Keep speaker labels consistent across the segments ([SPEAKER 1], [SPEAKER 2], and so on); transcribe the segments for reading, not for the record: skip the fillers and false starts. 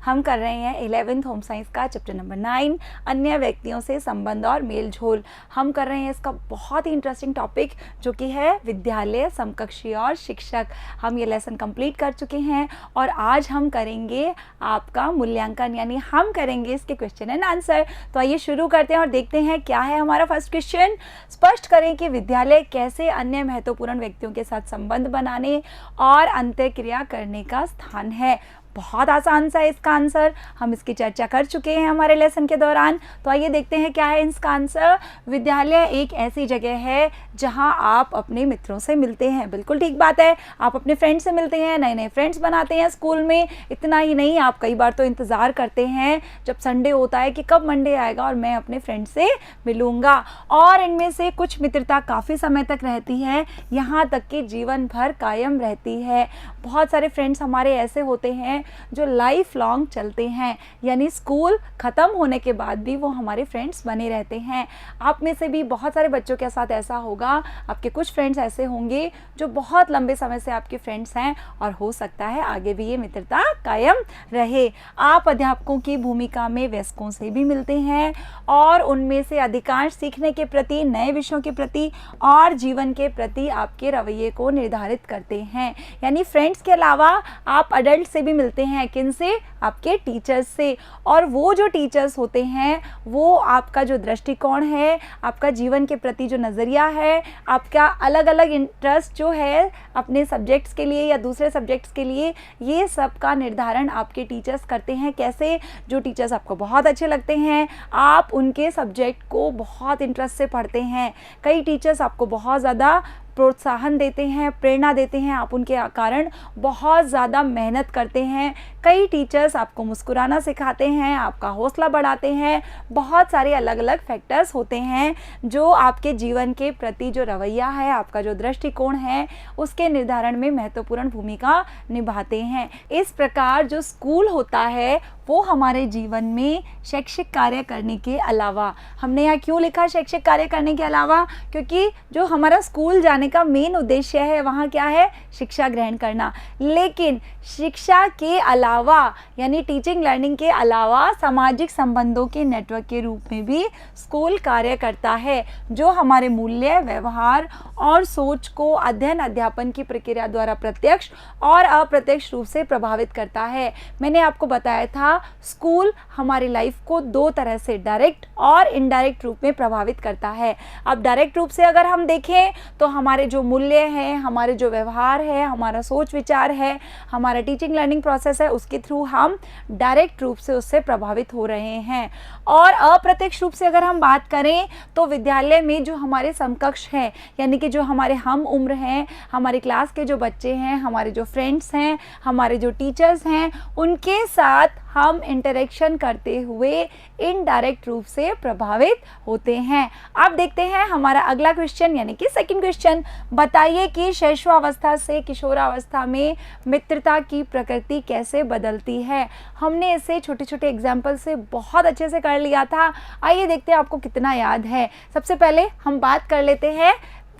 [SPEAKER 1] हम कर रहे हैं 11th होम साइंस का चैप्टर नंबर 9 अन्य व्यक्तियों से संबंध और मेल झोल। हम कर रहे हैं इसका बहुत ही इंटरेस्टिंग टॉपिक जो कि है विद्यालय, समकक्षी और शिक्षक। हम ये लेसन कंप्लीट कर चुके हैं और आज हम करेंगे आपका मूल्यांकन, यानी हम करेंगे इसके क्वेश्चन एंड आंसर। तो आइए शुरू करते हैं और देखते हैं क्या है हमारा फर्स्ट क्वेश्चन। स्पष्ट करें कि विद्यालय कैसे अन्य महत्वपूर्ण व्यक्तियों के साथ संबंध बनाने और अंतःक्रिया करने का स्थान है। बहुत आसान सा है इसका आंसर, हम इसकी चर्चा कर चुके हैं हमारे लेसन के दौरान। तो आइए देखते हैं क्या है इसका आंसर। विद्यालय एक ऐसी जगह है जहां आप अपने मित्रों से मिलते हैं। बिल्कुल ठीक बात है, आप अपने फ्रेंड से मिलते हैं, नए नए फ्रेंड्स बनाते हैं स्कूल में। इतना ही नहीं, आप कई बार तो इंतज़ार करते हैं जब संडे होता है कि कब मंडे आएगा और मैं अपने फ्रेंड से मिलूँगा। और इनमें से कुछ मित्रता काफ़ी समय तक रहती है, यहाँ तक कि जीवन भर कायम रहती है। बहुत सारे फ्रेंड्स हमारे ऐसे होते हैं जो लाइफ लॉन्ग चलते हैं, यानी स्कूल ख़त्म होने के बाद भी वो हमारे फ्रेंड्स बने रहते हैं। आप में से भी बहुत सारे बच्चों के साथ ऐसा होगा, आपके कुछ फ्रेंड्स ऐसे होंगे जो बहुत लंबे समय से आपके फ्रेंड्स हैं और हो सकता है आगे भी ये मित्रता कायम रहे। आप अध्यापकों की भूमिका में वयस्कों से भी मिलते हैं और उनमें से अधिकांश सीखने के प्रति, नए विषयों के प्रति और जीवन के प्रति आपके रवैये को निर्धारित करते हैं। यानी फ्रेंड्स के अलावा आप अडल्ट से भी मिलते हैं। किनसे? आपके टीचर्स से। और वो जो टीचर्स होते हैं वो आपका जो दृष्टिकोण है, आपका जीवन के प्रति जो नज़रिया है, आपका अलग अलग इंटरेस्ट जो है अपने सब्जेक्ट्स के लिए या दूसरे सब्जेक्ट्स के लिए, ये सब का निर्धारण आपके टीचर्स करते हैं। कैसे? जो टीचर्स आपको बहुत अच्छे लगते हैं, आप उनके सब्जेक्ट को बहुत इंटरेस्ट से पढ़ते हैं। कई टीचर्स आपको बहुत ज़्यादा प्रोत्साहन देते हैं, प्रेरणा देते हैं, आप उनके कारण बहुत ज़्यादा मेहनत करते हैं। कई टीचर्स आपको मुस्कुराना सिखाते हैं, आपका हौसला बढ़ाते हैं। बहुत सारे अलग अलग फैक्टर्स होते हैं जो आपके जीवन के प्रति जो रवैया है, आपका जो दृष्टिकोण है, उसके निर्धारण में महत्वपूर्ण भूमिका निभाते हैं। इस प्रकार जो स्कूल होता है वो हमारे जीवन में शैक्षिक कार्य करने के अलावा, हमने यहाँ क्यों लिखा शैक्षिक कार्य करने के अलावा? क्योंकि जो हमारा स्कूल जाने का मेन उद्देश्य है वहाँ क्या है? शिक्षा ग्रहण करना। लेकिन शिक्षा के अलावा यानी टीचिंग लर्निंग के अलावा सामाजिक संबंधों के नेटवर्क के रूप में भी स्कूल कार्य करता है, जो हमारे मूल्य, व्यवहार और सोच को अध्ययन अध्यापन की प्रक्रिया द्वारा प्रत्यक्ष और अप्रत्यक्ष रूप से प्रभावित करता है। मैंने आपको बताया था स्कूल हमारी लाइफ को दो तरह से, डायरेक्ट और इनडायरेक्ट रूप में प्रभावित करता है। अब डायरेक्ट रूप से अगर हम देखें तो हमारे जो मूल्य हैं, हमारे जो व्यवहार है, हमारा सोच विचार है, हमारा टीचिंग लर्निंग प्रोसेस है, उसके थ्रू हम डायरेक्ट रूप से उससे प्रभावित हो रहे हैं। और अप्रत्यक्ष रूप से अगर हम बात करें तो विद्यालय में जो हमारे समकक्ष हैं, यानी कि जो हमारे हम उम्र हैं, हमारे क्लास के जो बच्चे हैं, हमारे जो फ्रेंड्स हैं, हमारे जो टीचर्स हैं, उनके साथ हम इंटरेक्शन करते हुए इनडायरेक्ट रूप से प्रभावित होते हैं। अब देखते हैं हमारा अगला क्वेश्चन, यानी कि सेकंड क्वेश्चन। बताइए कि शैशवावस्था से किशोरावस्था में मित्रता की प्रकृति कैसे बदलती है। हमने इसे छोटे छोटे एग्जाम्पल से बहुत अच्छे से कर लिया था। आइए देखते हैं आपको कितना याद है। सबसे पहले हम बात कर लेते हैं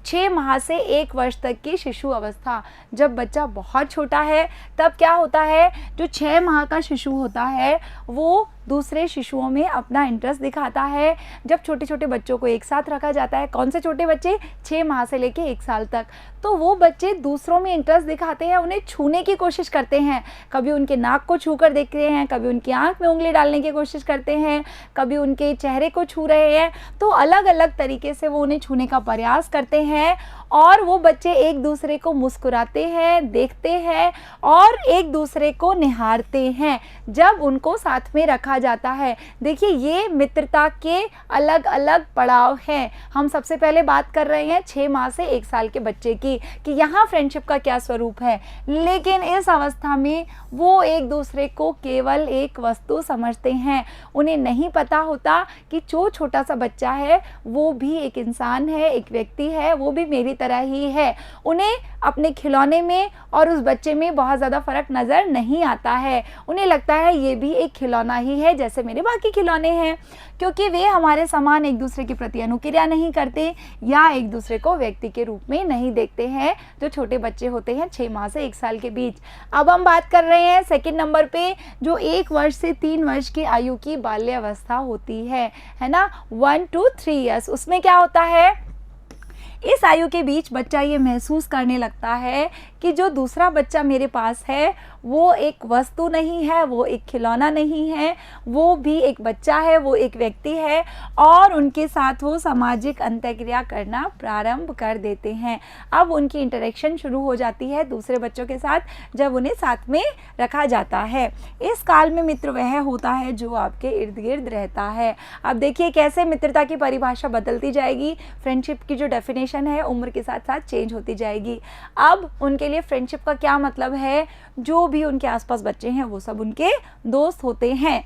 [SPEAKER 1] 6 माह से 1 वर्ष तक की शिशु अवस्था। जब बच्चा बहुत छोटा है तब क्या होता है, जो 6 माह का शिशु होता है वो दूसरे शिशुओं में अपना इंटरेस्ट दिखाता है। जब छोटे छोटे बच्चों को एक साथ रखा जाता है, कौन से छोटे बच्चे? 6 माह से लेके 1 साल तक, तो वो बच्चे दूसरों में इंटरेस्ट दिखाते हैं, उन्हें छूने की कोशिश करते हैं। कभी उनके नाक को छू कर देखते हैं, कभी उनकी आँख में उंगली डालने की कोशिश करते हैं, कभी उनके चेहरे को छू रहे हैं। तो अलग अलग तरीके से वो उन्हें छूने का प्रयास करते हैं और वो बच्चे एक दूसरे को मुस्कुराते हैं, देखते हैं और एक दूसरे को निहारते हैं जब उनको साथ में रखा जाता है। देखिए, ये मित्रता के अलग अलग पड़ाव हैं। हम सबसे पहले बात कर रहे हैं 6 माह से 1 साल के बच्चे की कि यहाँ फ्रेंडशिप का क्या स्वरूप है। लेकिन इस अवस्था में वो एक दूसरे को केवल एक वस्तु समझते हैं। उन्हें नहीं पता होता कि जो छोटा सा बच्चा है वो भी एक इंसान है, एक व्यक्ति है, वो भी मेरी तरह ही है। उन्हें अपने खिलौने में और उस बच्चे में बहुत ज़्यादा फर्क नज़र नहीं आता है। उन्हें लगता है ये भी एक खिलौना ही है जैसे मेरे बाकी खिलौने हैं, क्योंकि वे हमारे समान एक दूसरे के प्रति अनुक्रिया नहीं करते या एक दूसरे को व्यक्ति के रूप में नहीं देखते। करते हैं जो छोटे बच्चे होते हैं 6 माह से 1 साल के बीच। अब हम बात कर रहे हैं सेकंड नंबर पे जो 1 वर्ष से 3 वर्ष की आयु की बाल्यावस्था होती है ना, 1 to 3 ईयर्स। उसमें क्या होता है, इस आयु के बीच बच्चा ये महसूस करने लगता है कि जो दूसरा बच्चा मेरे पास है वो एक वस्तु नहीं है, वो एक खिलौना नहीं है, वो भी एक बच्चा है, वो एक व्यक्ति है और उनके साथ वो सामाजिक अंतःक्रिया करना प्रारंभ कर देते हैं। अब उनकी इंटरेक्शन शुरू हो जाती है दूसरे बच्चों के साथ जब उन्हें साथ में रखा जाता है। इस काल में मित्र वह होता है जो आपके इर्द गिर्द रहता है। अब देखिए कैसे मित्रता की परिभाषा बदलती जाएगी, फ्रेंडशिप की जो डेफिनेशन है उम्र के साथ साथ चेंज होती जाएगी। अब उनके लिए फ्रेंडशिप का क्या मतलब है, जो भी उनके आसपास बच्चे हैं वो सब उनके दोस्त होते हैं।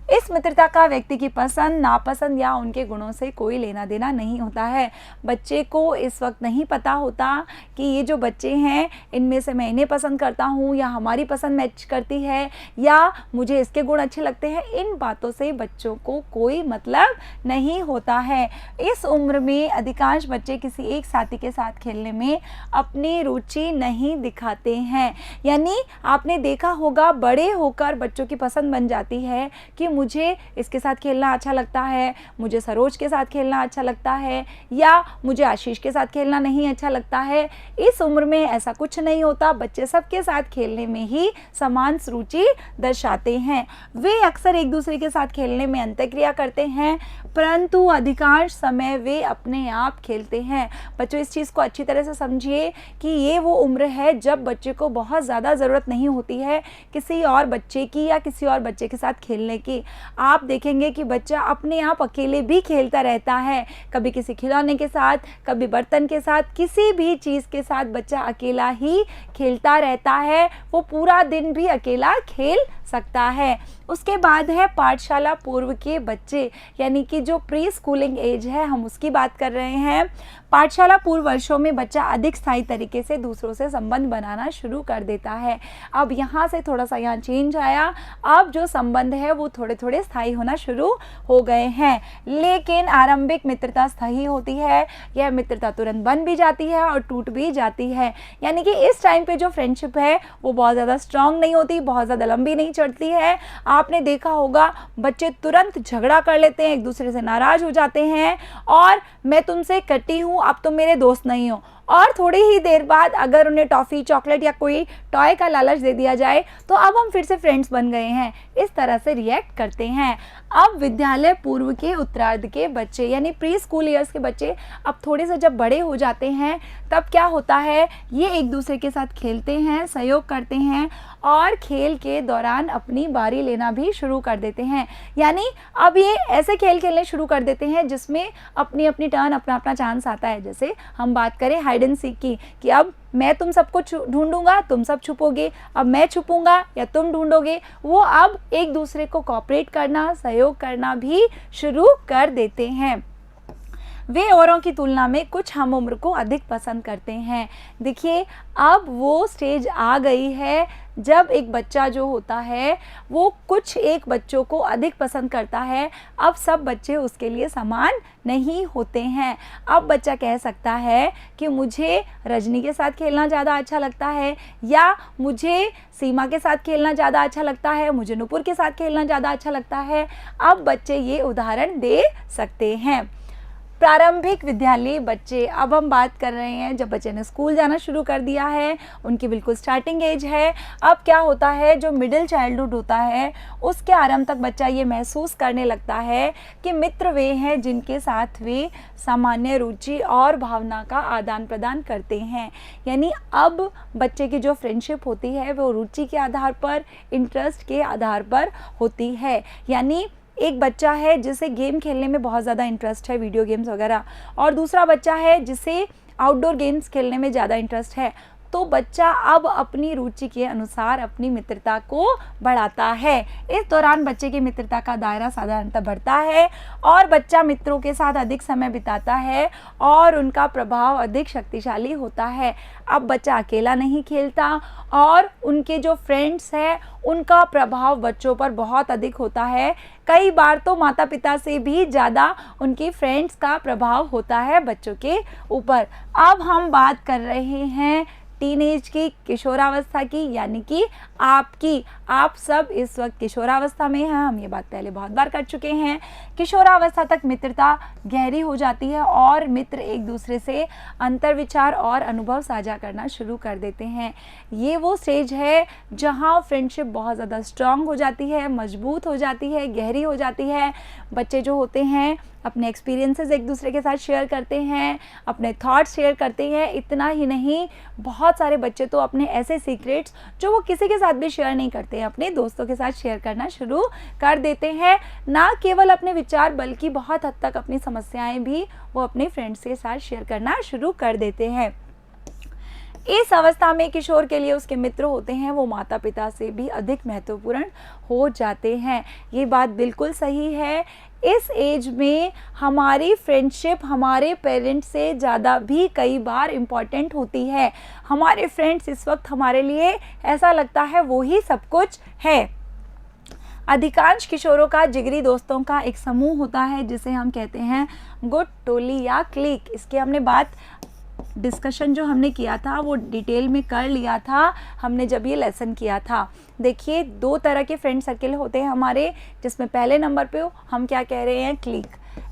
[SPEAKER 1] इस मित्रता का व्यक्ति की पसंद नापसंद या उनके गुणों से कोई लेना देना नहीं होता है। बच्चे को इस वक्त नहीं पता होता कि ये जो बच्चे हैं इनमें से मैं इन्हें पसंद करता हूँ या हमारी पसंद मैच करती है या मुझे इसके गुण अच्छे लगते हैं। इन बातों से बच्चों को कोई मतलब नहीं होता है। इस उम्र में अधिकांश बच्चे किसी एक साथी के साथ खेलने में अपनी रुचि नहीं दिखाते हैं। यानी आपने देखा होगा बड़े होकर बच्चों की पसंद बन जाती है कि मुझे इसके साथ खेलना अच्छा लगता है, मुझे सरोज के साथ खेलना अच्छा लगता है या मुझे आशीष के साथ खेलना नहीं अच्छा लगता है। इस उम्र में ऐसा कुछ नहीं होता, बच्चे सबके साथ खेलने में ही समान रुचि दर्शाते हैं। वे अक्सर एक दूसरे के साथ खेलने में अंतःक्रिया करते हैं परंतु अधिकांश समय वे अपने आप खेलते हैं। बच्चों इस चीज़ को अच्छी तरह से समझिए कि ये वो उम्र है जब बच्चे को बहुत ज़्यादा ज़रूरत नहीं होती है किसी और बच्चे की या किसी और बच्चे के साथ खेलने की। आप देखेंगे कि बच्चा अपने आप अकेले भी खेलता रहता है, कभी किसी खिलौने के साथ, कभी बर्तन के साथ, किसी भी चीज़ के साथ बच्चा अकेला ही खेलता रहता है। वो पूरा दिन भी अकेला खेल सकता है। उसके बाद है पाठशाला पूर्व के बच्चे, यानी कि जो प्री स्कूलिंग एज है हम उसकी बात कर रहे हैं। पाठशाला पूर्व वर्षों में बच्चा अधिक स्थायी तरीके से दूसरों से संबंध बनाना शुरू कर देता है। अब यहाँ से थोड़ा सा यहाँ चेंज आया, अब जो संबंध है वो थोड़े थोड़े स्थायी होना शुरू हो गए हैं। लेकिन आरंभिक मित्रता स्थायी होती है, यह मित्रता तुरंत बन भी जाती है और टूट भी जाती है। यानी कि इस टाइम पे जो फ्रेंडशिप है वो बहुत ज़्यादा स्ट्रांग नहीं होती, बहुत ज़्यादा लंबी नहीं चढ़ती है। आपने देखा होगा बच्चे तुरंत झगड़ा कर लेते हैं, एक दूसरे से नाराज़ हो जाते हैं और मैं तुमसे कटी हूँ, अब तुम मेरे दोस्त नहीं हो। और थोड़ी ही देर बाद अगर उन्हें टॉफ़ी, चॉकलेट या कोई टॉय का लालच दे दिया जाए तो अब हम फिर से फ्रेंड्स बन गए हैं, इस तरह से रिएक्ट करते हैं। अब विद्यालय पूर्व के उत्तरार्ध के बच्चे यानी प्री स्कूल ईयर्स के बच्चे अब थोड़े से जब बड़े हो जाते हैं तब क्या होता है, ये एक दूसरे के साथ खेलते हैं, सहयोग करते हैं और खेल के दौरान अपनी बारी लेना भी शुरू कर देते हैं। यानी अब ये ऐसे खेल खेलने शुरू कर देते हैं जिसमें अपनी अपनी टर्न, अपना अपना चांस आता है। जैसे हम बात करें हाइड एंड सीक की, कि अब मैं तुम सबको ढूंढूंगा, तुम सब छुपोगे, अब मैं छुपूंगा या तुम ढूंढोगे। वो अब एक दूसरे को कोऑपरेट करना, सहयोग करना भी शुरू कर देते हैं। वे औरों की तुलना में कुछ हम उम्र को अधिक पसंद करते हैं। देखिए अब वो स्टेज आ गई है जब एक बच्चा जो होता है वो कुछ एक बच्चों को अधिक पसंद करता है। अब सब बच्चे उसके लिए समान नहीं होते हैं। अब बच्चा कह सकता है कि मुझे रजनी के साथ खेलना ज़्यादा अच्छा लगता है या मुझे सीमा के साथ खेलना ज़्यादा अच्छा लगता है, मुझे नुपुर के साथ खेलना ज़्यादा अच्छा लगता है। अब बच्चे ये उदाहरण दे सकते हैं। प्रारंभिक विद्यालय बच्चे, अब हम बात कर रहे हैं जब बच्चे ने स्कूल जाना शुरू कर दिया है, उनकी बिल्कुल स्टार्टिंग एज है। अब क्या होता है, जो मिडिल चाइल्डहुड होता है उसके आरंभ तक बच्चा ये महसूस करने लगता है कि मित्र वे हैं जिनके साथ वे सामान्य रुचि और भावना का आदान प्रदान करते हैं। यानी अब बच्चे की जो फ्रेंडशिप होती है वो रुचि के आधार पर, इंटरेस्ट के आधार पर होती है। यानी एक बच्चा है जिसे गेम खेलने में बहुत ज़्यादा इंटरेस्ट है, वीडियो गेम्स वगैरह, और दूसरा बच्चा है जिसे आउटडोर गेम्स खेलने में ज़्यादा इंटरेस्ट है। तो बच्चा अब अपनी रुचि के अनुसार अपनी मित्रता को बढ़ाता है। इस दौरान बच्चे की मित्रता का दायरा साधारणतः बढ़ता है और बच्चा मित्रों के साथ अधिक समय बिताता है और उनका प्रभाव अधिक शक्तिशाली होता है। अब बच्चा अकेला नहीं खेलता और उनके जो फ्रेंड्स हैं उनका प्रभाव बच्चों पर बहुत अधिक होता है। कई बार तो माता पिता से भी ज़्यादा उनकी फ्रेंड्स का प्रभाव होता है बच्चों के ऊपर। अब हम बात कर रहे हैं टीनेज की, किशोरावस्था की, यानी कि आप सब इस वक्त किशोरावस्था में हैं। हम ये बात पहले बहुत बार कर चुके हैं। किशोरावस्था तक मित्रता गहरी हो जाती है और मित्र एक दूसरे से अंतर्विचार और अनुभव साझा करना शुरू कर देते हैं। ये वो स्टेज है जहाँ फ्रेंडशिप बहुत ज़्यादा स्ट्रांग हो जाती है, मजबूत हो जाती है, गहरी हो जाती है। बच्चे जो होते हैं अपने एक्सपीरियंसेस एक दूसरे के साथ शेयर करते हैं, अपने थॉट्स शेयर करते हैं। इतना ही नहीं, बहुत सारे बच्चे तो अपने ऐसे सीक्रेट्स जो वो किसी के साथ भी शेयर नहीं करते हैं, अपने दोस्तों के साथ शेयर करना शुरू कर देते हैं। ना केवल अपने विचार बल्कि बहुत हद तक अपनी समस्याएं भी वो अपने फ्रेंड्स के साथ शेयर करना शुरू कर देते हैं। इस अवस्था में किशोर के लिए उसके मित्र होते हैं वो माता पिता से भी अधिक महत्वपूर्ण हो जाते हैं। ये बात बिल्कुल सही है। इस एज में हमारी फ्रेंडशिप हमारे पेरेंट्स से ज़्यादा भी कई बार इम्पॉर्टेंट होती है। हमारे फ्रेंड्स इस वक्त हमारे लिए ऐसा लगता है वो ही सब कुछ है। अधिकांश किशोरों का जिगरी दोस्तों का एक समूह होता है जिसे हम कहते हैं गुट, टोली या क्लिक। इसकी हमने बात डिस्कशन जो हमने किया था वो डिटेल में कर लिया था हमने जब ये लेसन किया था। देखिए, 2 तरह के फ्रेंड सर्किल होते हैं हमारे, जिसमें पहले नंबर पे हम क्या कह रहे हैं, क्लिक।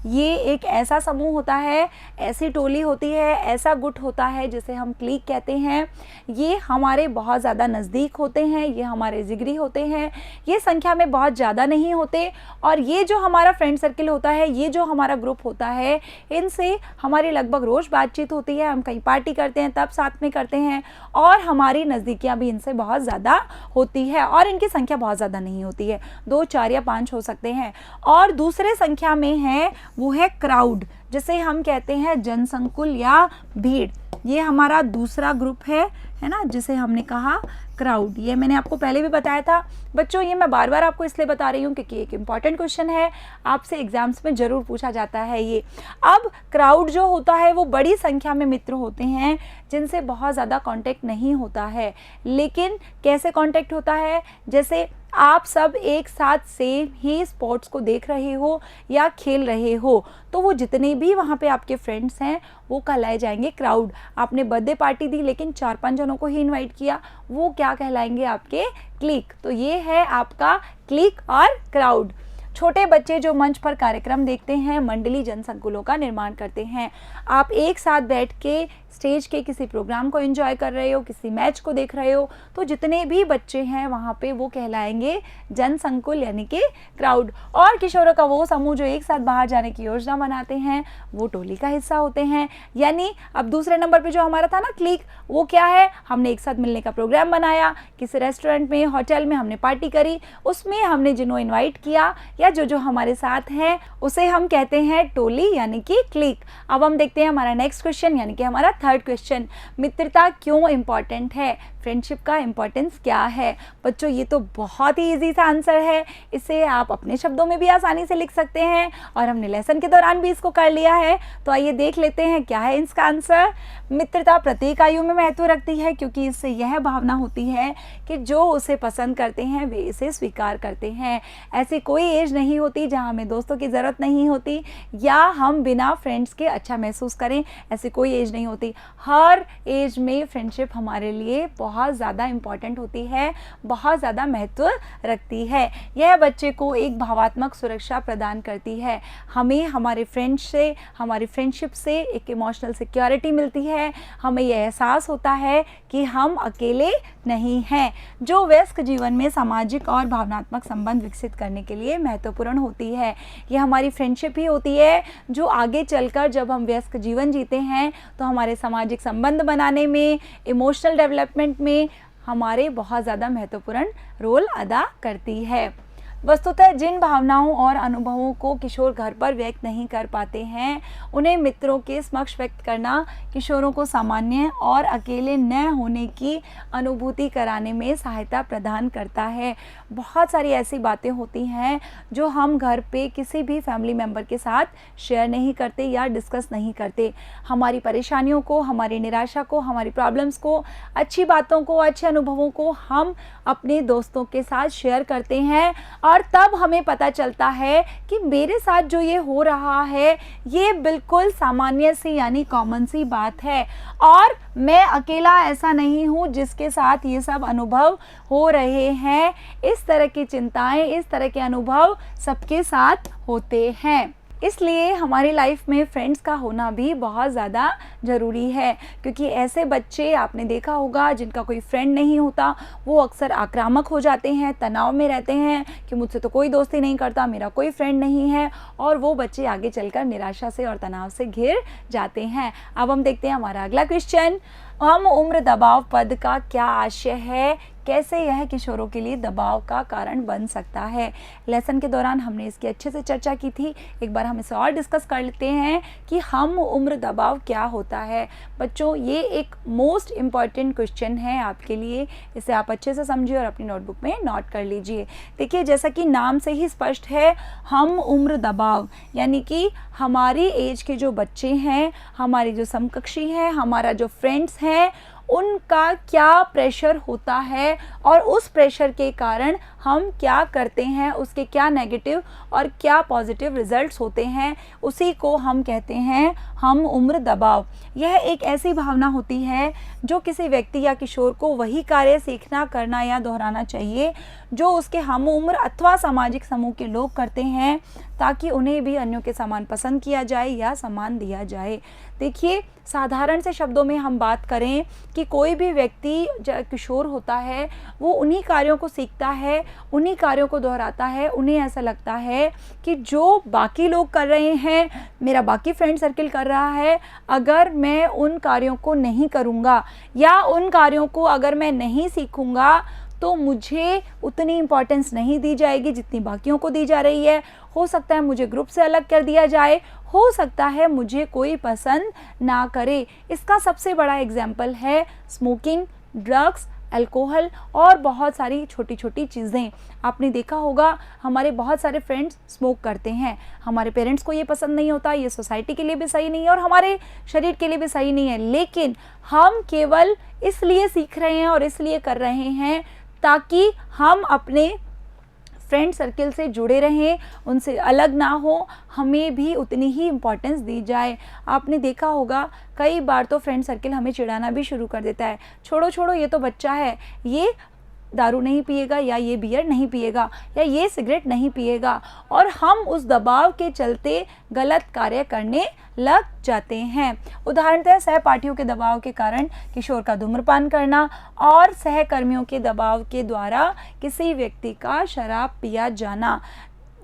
[SPEAKER 1] ये एक ऐसा समूह होता है, ऐसी टोली होती है, ऐसा गुट होता है जिसे हम क्लिक कहते हैं। ये हमारे बहुत ज़्यादा नज़दीक होते हैं, ये हमारे जिगरी होते हैं, ये संख्या में बहुत ज़्यादा नहीं होते। और ये जो हमारा फ्रेंड सर्किल होता है, ये जो हमारा ग्रुप होता है, इनसे हमारी लगभग रोज़ बातचीत होती है। हम कहीं पार्टी करते हैं तब साथ में करते हैं और हमारी नज़दीकियाँ भी इनसे बहुत ज़्यादा होती है और इनकी संख्या बहुत ज़्यादा नहीं होती है, 2, 4 या 5 हो सकते हैं। और दूसरे संख्या में है वो है क्राउड, जिसे हम कहते हैं जनसंकुल या भीड़। ये हमारा दूसरा ग्रुप है ना, जिसे हमने कहा क्राउड। ये मैंने आपको पहले भी बताया था बच्चों। ये मैं बार बार आपको इसलिए बता रही हूँ क्योंकि एक इम्पॉर्टेंट क्वेश्चन है, आपसे एग्जाम्स में ज़रूर पूछा जाता है ये। अब क्राउड जो होता है वो बड़ी संख्या में मित्र होते हैं जिनसे बहुत ज़्यादा कांटेक्ट नहीं होता है। लेकिन कैसे कांटेक्ट होता है, जैसे आप सब एक साथ सेम ही स्पोर्ट्स को देख रहे हो या खेल रहे हो, तो वो जितने भी वहाँ पे आपके फ्रेंड्स हैं वो कहलाए जाएंगे क्राउड। आपने बर्थडे पार्टी दी लेकिन 4-5 जनों को ही इनवाइट किया, वो क्या कहलाएंगे, आपके क्लिक। तो ये है आपका क्लिक और क्राउड। छोटे बच्चे जो मंच पर कार्यक्रम देखते हैं मंडली जनसंकुलों का निर्माण करते हैं। आप एक साथ बैठ के स्टेज के किसी प्रोग्राम को एंजॉय कर रहे हो, किसी मैच को देख रहे हो, तो जितने भी बच्चे हैं वहाँ पे वो कहलाएंगे जनसंकुल यानी कि क्राउड। और किशोरों का वो समूह जो एक साथ बाहर जाने की योजना बनाते हैं वो टोली का हिस्सा होते हैं। यानी अब दूसरे नंबर पे जो हमारा था ना क्लिक, वो क्या है, हमने एक साथ मिलने का प्रोग्राम बनाया, किसी रेस्टोरेंट में, होटल में हमने पार्टी करी, उसमें हमने जिन्हों इन्वाइट किया या जो हमारे साथ हैं उसे हम कहते हैं टोली यानी कि क्लिक। अब हम देखते हैं हमारा नेक्स्ट क्वेश्चन यानी कि हमारा थर्ड क्वेश्चन, मित्रता क्यों इम्पॉर्टेंट है, फ्रेंडशिप का इम्पॉर्टेंस क्या है। बच्चों ये तो बहुत ही इजी सा आंसर है, इसे आप अपने शब्दों में भी आसानी से लिख सकते हैं और हमने लेसन के दौरान भी इसको कर लिया है। तो आइए देख लेते हैं क्या है इसका आंसर। मित्रता प्रत्येक आयु में महत्व रखती है क्योंकि इससे यह भावना होती है कि जो उसे पसंद करते हैं वे इसे स्वीकार करते हैं। ऐसी कोई एज नहीं होती जहाँ हमें दोस्तों की ज़रूरत नहीं होती या हम बिना फ्रेंड्स के अच्छा महसूस करें, ऐसी कोई एज नहीं होती। हर एज में फ्रेंडशिप हमारे लिए बहुत ज़्यादा इम्पॉर्टेंट होती है, बहुत ज़्यादा महत्व रखती है। यह बच्चे को एक भावात्मक सुरक्षा प्रदान करती है। हमें हमारे फ्रेंड्स से, हमारी फ्रेंडशिप से एक इमोशनल सिक्योरिटी मिलती है। हमें यह एहसास होता है कि हम अकेले नहीं हैं, जो व्यस्क जीवन में सामाजिक और भावनात्मक संबंध विकसित करने के लिए महत्वपूर्ण होती है। यह हमारी फ्रेंडशिप ही होती है जो आगे चलकर जब हम व्यस्क जीवन जीते हैं तो हमारे सामाजिक संबंध बनाने में, इमोशनल डेवलपमेंट में हमारे बहुत ज़्यादा महत्वपूर्ण रोल अदा करती है। वस्तुतः जिन भावनाओं और अनुभवों को किशोर घर पर व्यक्त नहीं कर पाते हैं, उन्हें मित्रों के समक्ष व्यक्त करना किशोरों को सामान्य और अकेले न होने की अनुभूति कराने में सहायता प्रदान करता है। बहुत सारी ऐसी बातें होती हैं जो हम घर पे किसी भी फैमिली मेम्बर के साथ शेयर नहीं करते या डिस्कस नहीं करते। हमारी परेशानियों को, हमारी निराशा को, हमारी प्रॉब्लम्स को, अच्छी बातों को, अच्छे अनुभवों को हम अपने दोस्तों के साथ शेयर करते हैं और तब हमें पता चलता है कि मेरे साथ जो ये हो रहा है ये बिल्कुल सामान्य सी यानी कॉमन सी बात है और मैं अकेला ऐसा नहीं हूँ जिसके साथ ये सब अनुभव हो रहे हैं। इस तरह की चिंताएं, इस तरह के अनुभव सबके साथ होते हैं। इसलिए हमारी लाइफ में फ्रेंड्स का होना भी बहुत ज़्यादा ज़रूरी है, क्योंकि ऐसे बच्चे आपने देखा होगा जिनका कोई फ्रेंड नहीं होता, वो अक्सर आक्रामक हो जाते हैं, तनाव में रहते हैं कि मुझसे तो कोई दोस्ती नहीं करता, मेरा कोई फ्रेंड नहीं है, और वो बच्चे आगे चलकर निराशा से और तनाव से घिर जाते हैं। अब हम देखते हैं हमारा अगला क्वेश्चन, हम उम्र दबाव पद का क्या आशय है, कैसे यह किशोरों के लिए दबाव का कारण बन सकता है। लेसन के दौरान हमने इसकी अच्छे से चर्चा की थी, एक बार हम इसे और डिस्कस कर लेते हैं कि हम उम्र दबाव क्या होता है। बच्चों, ये एक मोस्ट इम्पॉर्टेंट क्वेश्चन है आपके लिए, इसे आप अच्छे से समझिए और अपनी नोटबुक में नोट कर लीजिए। देखिए, जैसा कि नाम से ही स्पष्ट है, हम उम्र दबाव यानी कि हमारी एज के जो बच्चे हैं, हमारी जो समकक्षी हैं, हमारा जो फ्रेंड्स हैं, उनका क्या प्रेशर होता है और उस प्रेशर के कारण हम क्या करते हैं, उसके क्या नेगेटिव और क्या पॉजिटिव रिजल्ट्स होते हैं, उसी को हम कहते हैं हम उम्र दबाव। यह एक ऐसी भावना होती है जो किसी व्यक्ति या किशोर को वही कार्य सीखना, करना या दोहराना चाहिए जो उसके हम उम्र अथवा सामाजिक समूह के लोग करते हैं, ताकि उन्हें भी अन्यों के समान पसंद किया जाए या सम्मान दिया जाए। देखिए, साधारण से शब्दों में हम बात करें कि कोई भी व्यक्ति किशोर होता है, वो उन्हीं कार्यों को सीखता है, उन्हीं कार्यों को दोहराता है। उन्हें ऐसा लगता है कि जो बाकी लोग कर रहे हैं, मेरा बाकी फ्रेंड सर्किल कर रहा है, अगर मैं उन कार्यों को नहीं करूँगा या उन कार्यों को अगर मैं नहीं सीखूँगा तो मुझे उतनी इम्पोर्टेंस नहीं दी जाएगी जितनी बाकियों को दी जा रही है। हो सकता है मुझे ग्रुप से अलग कर दिया जाए, हो सकता है मुझे कोई पसंद ना करे। इसका सबसे बड़ा एग्जाम्पल है स्मोकिंग, ड्रग्स, अल्कोहल और बहुत सारी छोटी छोटी चीज़ें। आपने देखा होगा हमारे बहुत सारे फ्रेंड्स स्मोक करते हैं, हमारे पेरेंट्स को ये पसंद नहीं होता, ये सोसाइटी के लिए भी सही नहीं है और हमारे शरीर के लिए भी सही नहीं है, लेकिन हम केवल इसलिए सीख रहे हैं और इसलिए कर रहे हैं ताकि हम अपने फ्रेंड सर्किल से जुड़े रहें, उनसे अलग ना हो, हमें भी उतनी ही इम्पोर्टेंस दी जाए। आपने देखा होगा कई बार तो फ्रेंड सर्किल हमें चिढ़ाना भी शुरू कर देता है, छोड़ो छोड़ो ये तो बच्चा है, ये दारू नहीं पिएगा या ये बियर नहीं पिएगा या ये सिगरेट नहीं पिएगा, और हम उस दबाव के चलते गलत कार्य करने लग जाते हैं। उदाहरणतः सहपाठियों के दबाव के कारण किशोर का धूम्रपान करना और सहकर्मियों के दबाव के द्वारा किसी व्यक्ति का शराब पिया जाना,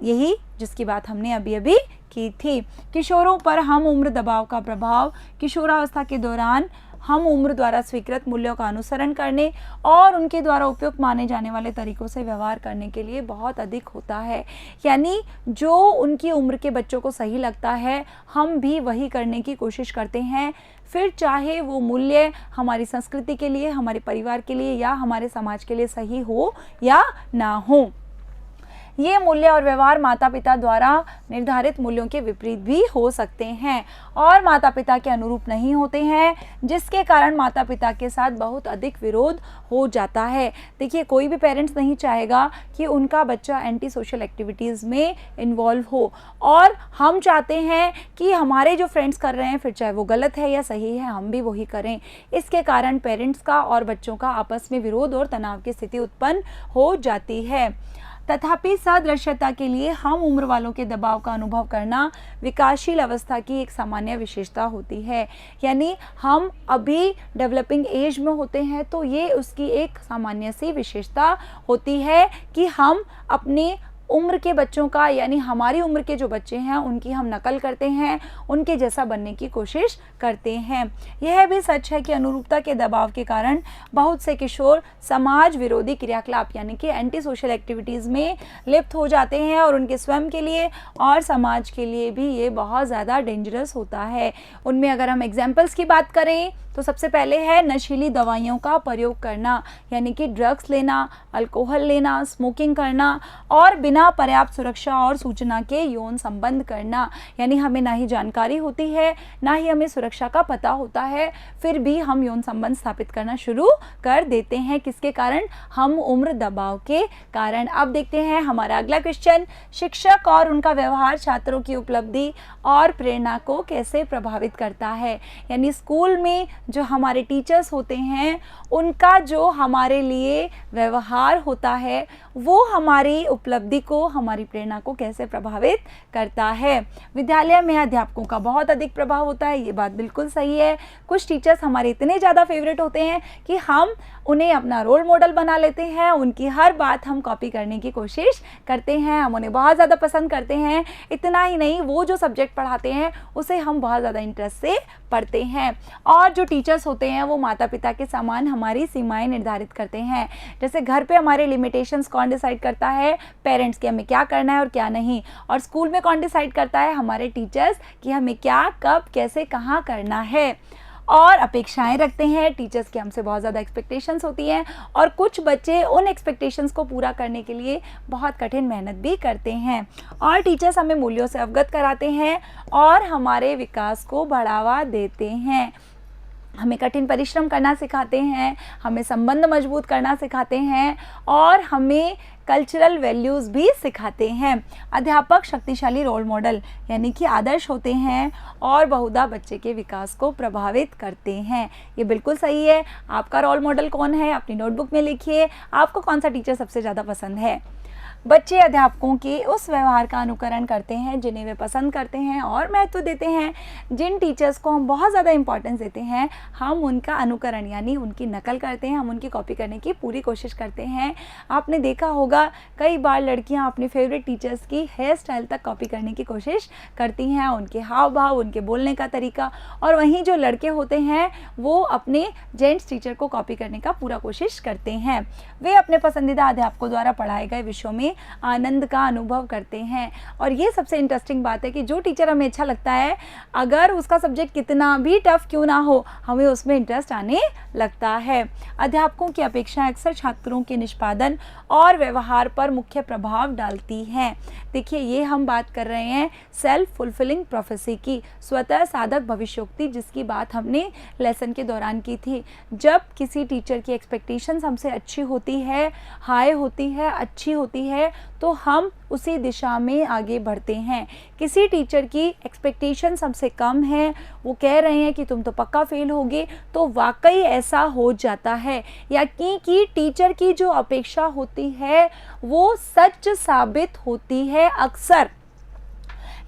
[SPEAKER 1] यही जिसकी बात हमने अभी अभी की थी। किशोरों पर हम उम्र दबाव का प्रभाव किशोरावस्था के दौरान हम उम्र द्वारा स्वीकृत मूल्यों का अनुसरण करने और उनके द्वारा उपयुक्त माने जाने वाले तरीकों से व्यवहार करने के लिए बहुत अधिक होता है। यानी जो उनकी उम्र के बच्चों को सही लगता है, हम भी वही करने की कोशिश करते हैं, फिर चाहे वो मूल्य हमारी संस्कृति के लिए, हमारे परिवार के लिए या हमारे समाज के लिए सही हो या ना हो। ये मूल्य और व्यवहार माता पिता द्वारा निर्धारित मूल्यों के विपरीत भी हो सकते हैं और माता पिता के अनुरूप नहीं होते हैं, जिसके कारण माता पिता के साथ बहुत अधिक विरोध हो जाता है। देखिए, कोई भी पेरेंट्स नहीं चाहेगा कि उनका बच्चा एंटी सोशल एक्टिविटीज़ में इन्वॉल्व हो, और हम चाहते हैं कि हमारे जो फ्रेंड्स कर रहे हैं, फिर चाहे वो गलत है या सही है, हम भी वही करें। इसके कारण पेरेंट्स का और बच्चों का आपस में विरोध और तनाव की स्थिति उत्पन्न हो जाती है। तथापि सदृश्यता के लिए हम उम्र वालों के दबाव का अनुभव करना विकासशील अवस्था की एक सामान्य विशेषता होती है। यानी हम अभी डेवलपिंग एज में होते हैं तो ये उसकी एक सामान्य सी विशेषता होती है कि हम अपने उम्र के बच्चों का, यानी हमारी उम्र के जो बच्चे हैं उनकी हम नकल करते हैं, उनके जैसा बनने की कोशिश करते हैं। यह भी सच है कि अनुरूपता के दबाव के कारण बहुत से किशोर समाज विरोधी क्रियाकलाप यानी कि एंटी सोशल एक्टिविटीज़ में लिप्त हो जाते हैं और उनके स्वयं के लिए और समाज के लिए भी ये बहुत ज़्यादा डेंजरस होता है। उनमें अगर हम एग्जाम्पल्स की बात करें तो सबसे पहले है नशीली दवाइयों का प्रयोग करना, यानी कि ड्रग्स लेना, अल्कोहल लेना, स्मोकिंग करना और बिना पर्याप्त सुरक्षा और सूचना के यौन संबंध करना। यानी हमें ना ही जानकारी होती है, ना ही हमें सुरक्षा का पता होता है, फिर भी हम यौन संबंध स्थापित करना शुरू कर देते हैं। किसके कारण? हम उम्र दबाव के कारण। अब देखते हैं हमारा अगला क्वेश्चन, शिक्षक और उनका व्यवहार छात्रों की उपलब्धि और प्रेरणा को कैसे प्रभावित करता है। यानी स्कूल में जो हमारे टीचर्स होते हैं उनका जो हमारे लिए व्यवहार होता है वो हमारी उपलब्धि को, हमारी प्रेरणा को कैसे प्रभावित करता है। विद्यालय में अध्यापकों का बहुत अधिक प्रभाव होता है, ये बात बिल्कुल सही है। कुछ टीचर्स हमारे इतने ज़्यादा फेवरेट होते हैं कि हम उन्हें अपना रोल मॉडल बना लेते हैं, उनकी हर बात हम कॉपी करने की कोशिश करते हैं, हम उन्हें बहुत ज़्यादा पसंद करते हैं। इतना ही नहीं, वो जो सब्जेक्ट पढ़ाते हैं उसे हम बहुत ज़्यादा इंटरेस्ट से पढ़ते हैं। और जो टीचर्स होते हैं वो माता पिता के समान हमारी सीमाएं निर्धारित करते हैं। जैसे घर पे हमारे लिमिटेशंस कौन डिसाइड करता है? पेरेंट्स, कि हमें क्या करना है और क्या नहीं। और स्कूल में कौन डिसाइड करता है? हमारे टीचर्स, कि हमें क्या, कब, कैसे, कहाँ करना है। और अपेक्षाएं रखते हैं टीचर्स की, हमसे बहुत ज़्यादा एक्सपेक्टेशंस होती हैं और कुछ बच्चे उन एक्सपेक्टेशंस को पूरा करने के लिए बहुत कठिन मेहनत भी करते हैं। और टीचर्स हमें मूल्यों से अवगत कराते हैं और हमारे विकास को बढ़ावा देते हैं, हमें कठिन परिश्रम करना सिखाते हैं, हमें संबंध मजबूत करना सिखाते हैं और हमें कल्चरल वैल्यूज़ भी सिखाते हैं। अध्यापक शक्तिशाली रोल मॉडल यानी कि आदर्श होते हैं और बहुधा बच्चे के विकास को प्रभावित करते हैं। ये बिल्कुल सही है। आपका रोल मॉडल कौन है? अपनी नोटबुक में लिखिए। आपको कौन सा टीचर सबसे ज़्यादा पसंद है? बच्चे अध्यापकों के उस व्यवहार का अनुकरण करते हैं जिन्हें वे पसंद करते हैं और महत्व देते हैं। जिन टीचर्स को हम बहुत ज़्यादा इंपॉर्टेंस देते हैं हम उनका अनुकरण यानी उनकी नकल करते हैं, हम उनकी कॉपी करने की पूरी कोशिश करते हैं। आपने देखा होगा कई बार लड़कियां अपने फेवरेट टीचर्स की हेयर स्टाइल तक कॉपी करने की कोशिश करती हैं, उनके हाव भाव, उनके बोलने का तरीका। और वहीं जो लड़के होते हैं वो अपने जेंट्स टीचर को कॉपी करने का पूरा कोशिश करते हैं। वे अपने पसंदीदा अध्यापकों द्वारा पढ़ाए गए विषयों में आनंद का अनुभव करते हैं। और ये सबसे इंटरेस्टिंग बात है कि जो टीचर हमें अच्छा लगता है, अगर उसका सब्जेक्ट कितना भी टफ क्यों ना हो, हमें उसमें इंटरेस्ट आने लगता है। अध्यापकों की अपेक्षा अक्सर छात्रों के निष्पादन और व्यवहार पर मुख्य प्रभाव डालती हैं। देखिए, ये हम बात कर रहे हैं सेल्फ फुलफिलिंग प्रोफेसी की, स्वतः साधक भविष्योक्ति, जिसकी बात हमने लेसन के दौरान की थी। जब किसी टीचर की एक्सपेक्टेशंस हमसे अच्छी होती है, हाई होती है, अच्छी होती है, तो हम उसी दिशा में आगे बढ़ते हैं। किसी टीचर की एक्सपेक्टेशंस हमसे कम है, वो कह रहे हैं कि तुम तो पक्का फेल होगे, तो वाकई ऐसा हो जाता है। या कि टीचर की जो अपेक्षा होती है वो सच साबित होती है अक्सर।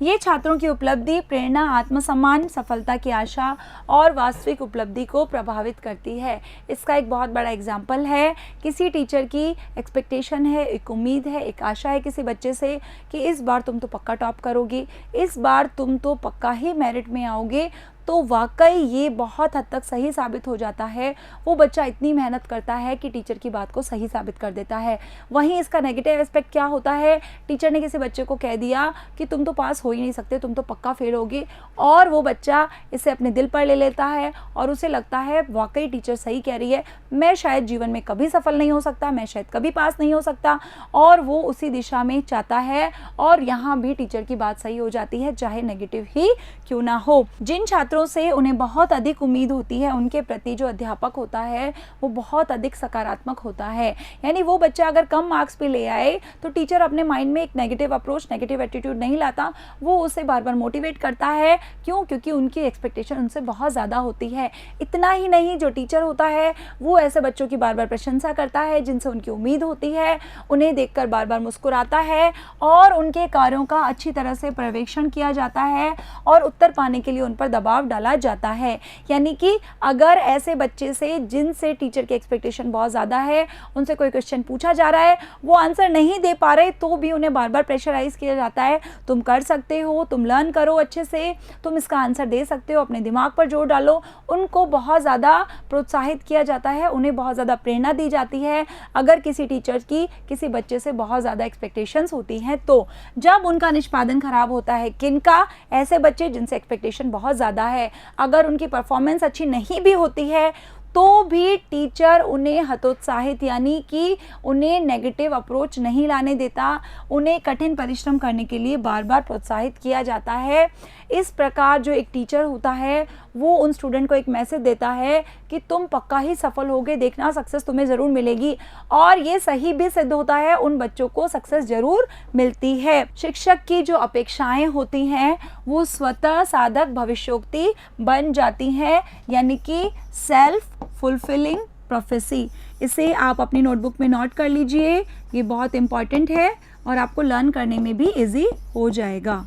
[SPEAKER 1] ये छात्रों की उपलब्धि, प्रेरणा, आत्मसम्मान, सफलता की आशा और वास्तविक उपलब्धि को प्रभावित करती है। इसका एक बहुत बड़ा एग्जाम्पल है, किसी टीचर की एक्सपेक्टेशन है, एक उम्मीद है, एक आशा है किसी बच्चे से कि इस बार तुम तो पक्का टॉप करोगे, इस बार तुम तो पक्का ही मेरिट में आओगे। तो वाकई ये बहुत हद तक सही साबित हो जाता है। वो बच्चा इतनी मेहनत करता है कि टीचर की बात को सही साबित कर देता है। वहीं इसका नेगेटिव एस्पेक्ट क्या होता है? टीचर ने किसी बच्चे को कह दिया कि तुम तो पास हो ही नहीं सकते, तुम तो पक्का फेल होगे, और वो बच्चा इसे अपने दिल पर ले लेता है और उसे लगता है वाकई टीचर सही कह रही है, मैं शायद जीवन में कभी सफल नहीं हो सकता, मैं शायद कभी पास नहीं हो सकता, और वो उसी दिशा में चाहता है। और यहाँ भी टीचर की बात सही हो जाती है, चाहे नेगेटिव ही क्यों ना हो। जिन छात्रों से उन्हें बहुत अधिक उम्मीद होती है, उनके प्रति जो अध्यापक होता है वो बहुत अधिक सकारात्मक होता है। यानी वो बच्चा अगर कम मार्क्स पे ले आए तो टीचर अपने माइंड में एक नेगेटिव अप्रोच, नेगेटिव एटीट्यूड नहीं लाता, वो उसे बार बार मोटिवेट करता है। क्यों? क्योंकि उनकी एक्सपेक्टेशन उनसे बहुत ज़्यादा होती है। इतना ही नहीं, जो टीचर होता है वो ऐसे बच्चों की बार बार प्रशंसा करता है जिनसे उनकी उम्मीद होती है, उन्हें देखकर बार बार मुस्कुराता है और उनके कार्यों का अच्छी तरह से पर्यवेक्षण किया जाता है और उत्तर पाने के लिए उन पर दबाव दबाव डाला जाता है। यानी कि अगर ऐसे बच्चे से जिनसे टीचर की एक्सपेक्टेशन बहुत ज़्यादा है, उनसे कोई क्वेश्चन पूछा जा रहा है, वो आंसर नहीं दे पा रहे, तो भी उन्हें बार बार प्रेशराइज किया जाता है, तुम कर सकते हो, तुम लर्न करो अच्छे से, तुम इसका आंसर दे सकते हो, अपने दिमाग पर जोर डालो। उनको बहुत ज़्यादा प्रोत्साहित किया जाता है, उन्हें बहुत ज़्यादा प्रेरणा दी जाती है। अगर किसी टीचर की किसी बच्चे से बहुत ज़्यादा एक्सपेक्टेशंस होती हैं, तो जब उनका निष्पादन खराब होता है, किनका? ऐसे बच्चे जिनसे एक्सपेक्टेशन बहुत ज़्यादा है, अगर उनकी परफॉर्मेंस अच्छी नहीं भी होती है तो भी टीचर उन्हें हतोत्साहित यानी कि उन्हें नेगेटिव अप्रोच नहीं लाने देता, उन्हें कठिन परिश्रम करने के लिए बार बार प्रोत्साहित किया जाता है। इस प्रकार जो एक टीचर होता है वो उन स्टूडेंट को एक मैसेज देता है कि तुम पक्का ही सफल होगे, देखना सक्सेस तुम्हें ज़रूर मिलेगी, और ये सही भी सिद्ध होता है, उन बच्चों को सक्सेस ज़रूर मिलती है। शिक्षक की जो अपेक्षाएं होती हैं वो स्वतः साधक भविष्योक्ति बन जाती हैं, यानी कि सेल्फ फुलफिलिंग प्रोफेसी। इसे आप अपनी नोटबुक में नोट कर लीजिए, ये बहुत इंपॉर्टेंट है और आपको लर्न करने में भी इजी हो जाएगा।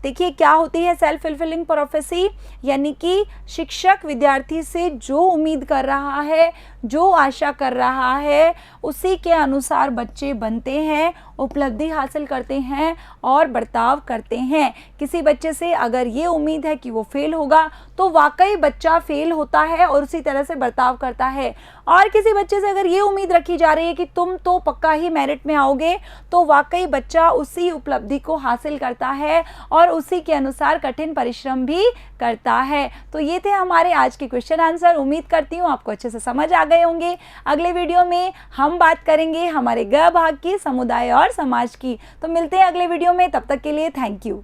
[SPEAKER 1] देखिए क्या होती है सेल्फ फुलफिलिंग प्रोफेसी, यानी कि शिक्षक विद्यार्थी से जो उम्मीद कर रहा है, जो आशा कर रहा है, उसी के अनुसार बच्चे बनते हैं, उपलब्धि हासिल करते हैं और बर्ताव करते हैं। किसी बच्चे से अगर ये उम्मीद है कि वो फेल होगा तो वाकई बच्चा फेल होता है और उसी तरह से बर्ताव करता है, और किसी बच्चे से अगर ये उम्मीद रखी जा रही है कि तुम तो पक्का ही मेरिट में आओगे, तो वाकई बच्चा उसी उपलब्धि को हासिल करता है और उसी के अनुसार कठिन परिश्रम भी करता है। तो ये थे हमारे आज के क्वेश्चन आंसर। उम्मीद करती हूँ आपको अच्छे से समझ आ गए होंगे। अगले वीडियो में हम बात करेंगे हमारे ग भाग की, समुदाय और समाज की। तो मिलते हैं अगले वीडियो में, तब तक के लिए थैंक यू।